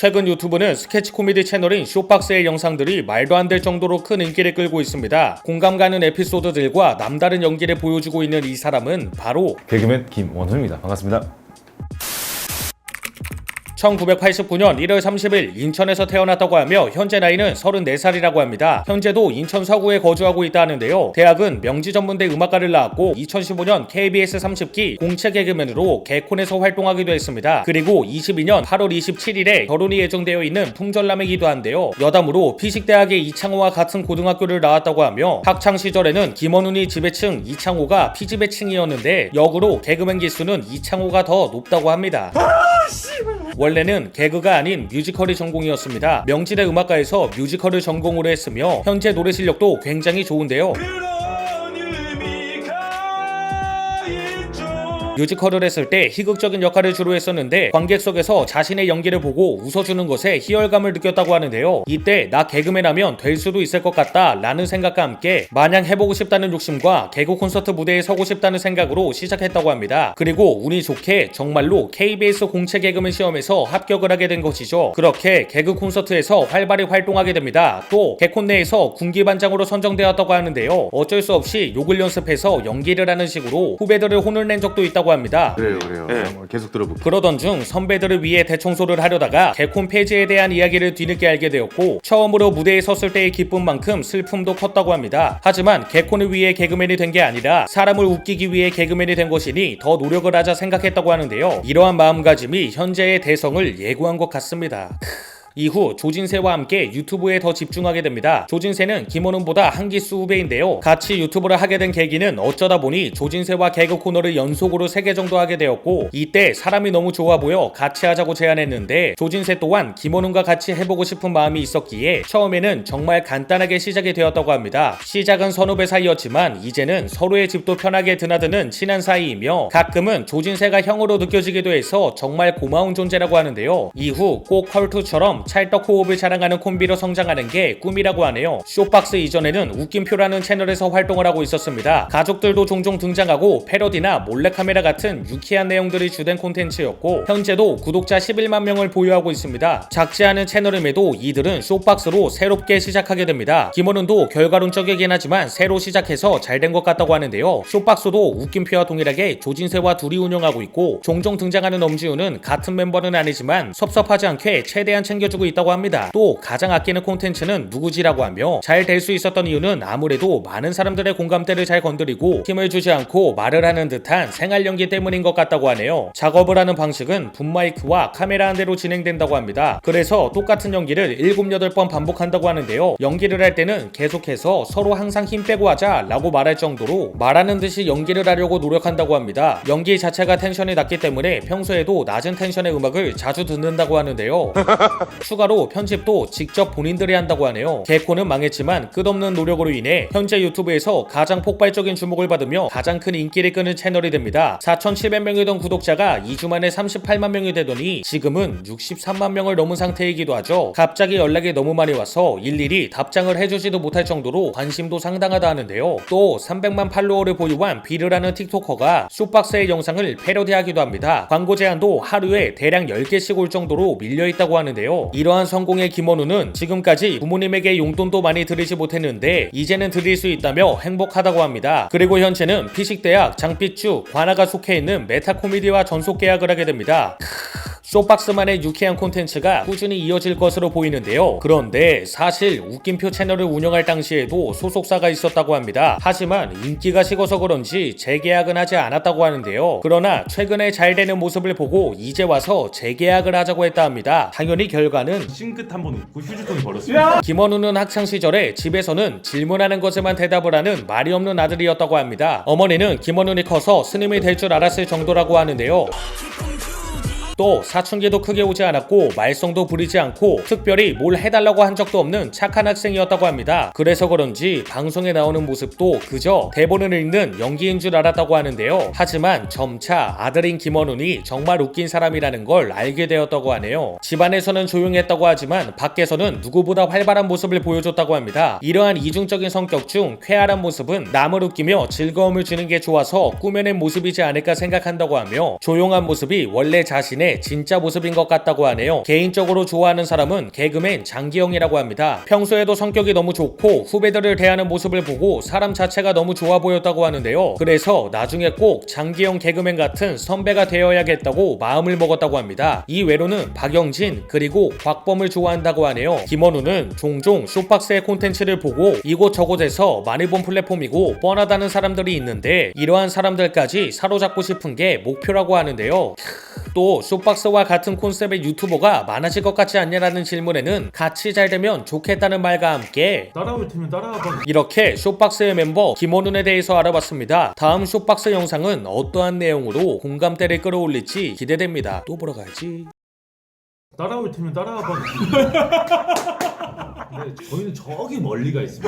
최근 유튜브는 스케치 코미디 채널인 쇼박스의 영상들이 말도 안 될 정도로 큰 인기를 끌고 있습니다. 공감 가는 에피소드들과 남다른 연기를 보여주고 있는 이 사람은 바로 개그맨 김원훈입니다. 반갑습니다. 1989년 1월 30일 인천에서 태어났다고 하며 현재 나이는 34살이라고 합니다. 현재도 인천 서구에 거주하고 있다 하는데요. 대학은 명지전문대 음악과를 나왔고 2015년 KBS 30기 공채 개그맨으로 개콘에서 활동하기도 했습니다. 그리고 22년 8월 27일에 결혼이 예정되어 있는 품절남이기도 한데요. 여담으로 피식대학의 이창호와 같은 고등학교를 나왔다고 하며 학창시절에는 김원훈이 지배층, 이창호가 피지배층이었는데 역으로 개그맨 기수는 이창호가 더 높다고 합니다. 원래는 개그가 아닌 뮤지컬이 전공이었습니다. 명지대 음악과에서 뮤지컬을 전공으로 했으며 현재 노래 실력도 굉장히 좋은데요. 뮤지컬을 했을 때 희극적인 역할을 주로 했었는데 관객석에서 자신의 연기를 보고 웃어주는 것에 희열감을 느꼈다고 하는데요. 이때 나 개그맨 하면 될 수도 있을 것 같다 라는 생각과 함께 마냥 해보고 싶다는 욕심과 개그 콘서트 무대에 서고 싶다는 생각으로 시작했다고 합니다. 그리고 운이 좋게 정말로 KBS 공채 개그맨 시험에서 합격을 하게 된 것이죠. 그렇게 개그 콘서트에서 활발히 활동하게 됩니다. 또 개콘 내에서 군기반장으로 선정되었다고 하는데요. 어쩔 수 없이 욕을 연습해서 연기를 하는 식으로 후배들을 혼을 낸 적도 있다고 합니다. 그래요. 네. 계속 들어볼게요. 그러던 중 선배들을 위해 대청소를 하려다가 개콘 폐지에 대한 이야기를 뒤늦게 알게 되었고 처음으로 무대에 섰을 때의 기쁨만큼 슬픔도 컸다고 합니다. 하지만 개콘을 위해 개그맨이 된 게 아니라 사람을 웃기기 위해 개그맨이 된 것이니 더 노력을 하자 생각했다고 하는데요. 이러한 마음가짐이 현재의 대성을 예고한 것 같습니다. 이후 조진세와 함께 유튜브에 더 집중하게 됩니다. 조진세는 김원훈보다 한 기수 후배인데요. 같이 유튜브를 하게 된 계기는 어쩌다 보니 조진세와 개그 코너를 연속으로 3개 정도 하게 되었고 이때 사람이 너무 좋아 보여 같이 하자고 제안했는데 조진세 또한 김원훈과 같이 해보고 싶은 마음이 있었기에 처음에는 정말 간단하게 시작이 되었다고 합니다. 시작은 선후배 사이였지만 이제는 서로의 집도 편하게 드나드는 친한 사이이며 가끔은 조진세가 형으로 느껴지기도 해서 정말 고마운 존재라고 하는데요. 이후 꼭 컬투처럼 찰떡 호흡을 자랑하는 콤비로 성장하는 게 꿈이라고 하네요. 쇼박스 이전에는 웃김표라는 채널에서 활동을 하고 있었습니다. 가족들도 종종 등장하고 패러디나 몰래카메라 같은 유쾌한 내용들이 주된 콘텐츠였고 현재도 구독자 11만 명을 보유하고 있습니다. 작지 않은 채널임에도 이들은 쇼박스로 새롭게 시작하게 됩니다. 김원훈도 결과론적이긴 하지만 새로 시작해서 잘 된 것 같다고 하는데요. 쇼박스도 웃김표와 동일하게 조진세와 둘이 운영하고 있고 종종 등장하는 엄지훈은 같은 멤버는 아니지만 섭섭하지 않게 최대한 챙겨주고 있다고 합니다. 또 가장 아끼는 콘텐츠는 누구지라고 하며 잘 될 수 있었던 이유는 아무래도 많은 사람들의 공감대를 잘 건드리고 힘을 주지 않고 말을 하는 듯한 생활 연기 때문인 것 같다고 하네요. 작업을 하는 방식은 붐마이크와 카메라 한 대로 진행된다고 합니다. 그래서 똑같은 연기를 7, 8번 반복한다고 하는데요. 연기를 할 때는 계속해서 서로 항상 힘 빼고 하자 라고 말할 정도로 말하는 듯이 연기를 하려고 노력한다고 합니다. 연기 자체가 텐션이 낮기 때문에 평소에도 낮은 텐션의 음악을 자주 듣는다고 하는데요. 추가로 편집도 직접 본인들이 한다고 하네요. 개콘은 망했지만 끝없는 노력으로 인해 현재 유튜브에서 가장 폭발적인 주목을 받으며 가장 큰 인기를 끄는 채널이 됩니다. 4,700명이던 구독자가 2주 만에 38만 명이 되더니 지금은 63만 명을 넘은 상태이기도 하죠. 갑자기 연락이 너무 많이 와서 일일이 답장을 해주지도 못할 정도로 관심도 상당하다 하는데요. 또 300만 팔로워를 보유한 비르라는 틱토커가 쇼박스의 영상을 패러디하기도 합니다. 광고 제안도 하루에 대략 10개씩 올 정도로 밀려있다고 하는데요. 이러한 성공의 김원훈은 지금까지 부모님에게 용돈도 많이 드리지 못했는데 이제는 드릴 수 있다며 행복하다고 합니다. 그리고 현재는 피식대학 장삐쭈 관아가 속해 있는 메타코미디와 전속 계약을 하게 됩니다. 쇼박스만의 유쾌한 콘텐츠가 꾸준히 이어질 것으로 보이는데요. 그런데 사실 웃김표 채널을 운영할 당시에도 소속사가 있었다고 합니다. 하지만 인기가 식어서 그런지 재계약은 하지 않았다고 하는데요. 그러나 최근에 잘 되는 모습을 보고 이제 와서 재계약을 하자고 했다 합니다. 당연히 결과는 싱긋 한번 웃고 휴지통이 버렸습니다. 김원훈은 학창시절에 집에서는 질문하는 것에만 대답을 하는 말이 없는 아들이었다고 합니다. 어머니는 김원훈이 커서 스님이 될 줄 알았을 정도라고 하는데요. 또 사춘기도 크게 오지 않았고 말썽도 부리지 않고 특별히 뭘 해달라고 한 적도 없는 착한 학생이었다고 합니다. 그래서 그런지 방송에 나오는 모습도 그저 대본을 읽는 연기인 줄 알았다고 하는데요. 하지만 점차 아들인 김원훈이 정말 웃긴 사람이라는 걸 알게 되었다고 하네요. 집안에서는 조용했다고 하지만 밖에서는 누구보다 활발한 모습을 보여줬다고 합니다. 이러한 이중적인 성격 중 쾌활한 모습은 남을 웃기며 즐거움을 주는 게 좋아서 꾸며낸 모습이지 않을까 생각한다고 하며 조용한 모습이 원래 자신의 개그맨의 진짜 모습인 것 같다고 하네요. 개인적으로 좋아하는 사람은 개그맨 장기영이라고 합니다. 평소에도 성격이 너무 좋고 후배들을 대하는 모습을 보고 사람 자체가 너무 좋아 보였다고 하는데요. 그래서 나중에 꼭 장기영 개그맨 같은 선배가 되어야겠다고 마음을 먹었다고 합니다. 이 외로는 박영진 그리고 곽범을 좋아한다고 하네요. 김원우는 종종 쇼박스의 콘텐츠를 보고 이곳저곳에서 많이 본 플랫폼이고 뻔하다는 사람들이 있는데 이러한 사람들까지 사로잡고 싶은 게 목표라고 하는데요. 또 쇼박스와 같은 콘셉트의 유튜버가 많아질 것 같지 않냐라는 질문에는 같이 잘 되면 좋겠다는 말과 함께 따라올 테면 따라와봐. 이렇게 쇼박스의 멤버 김원훈에 대해서 알아봤습니다. 다음 쇼박스 영상은 어떠한 내용으로 공감대를 끌어올릴지 기대됩니다. 또 보러 가야지. 따라올 테면 따라와봐. 근데 저희는 저기 멀리가 있습니다.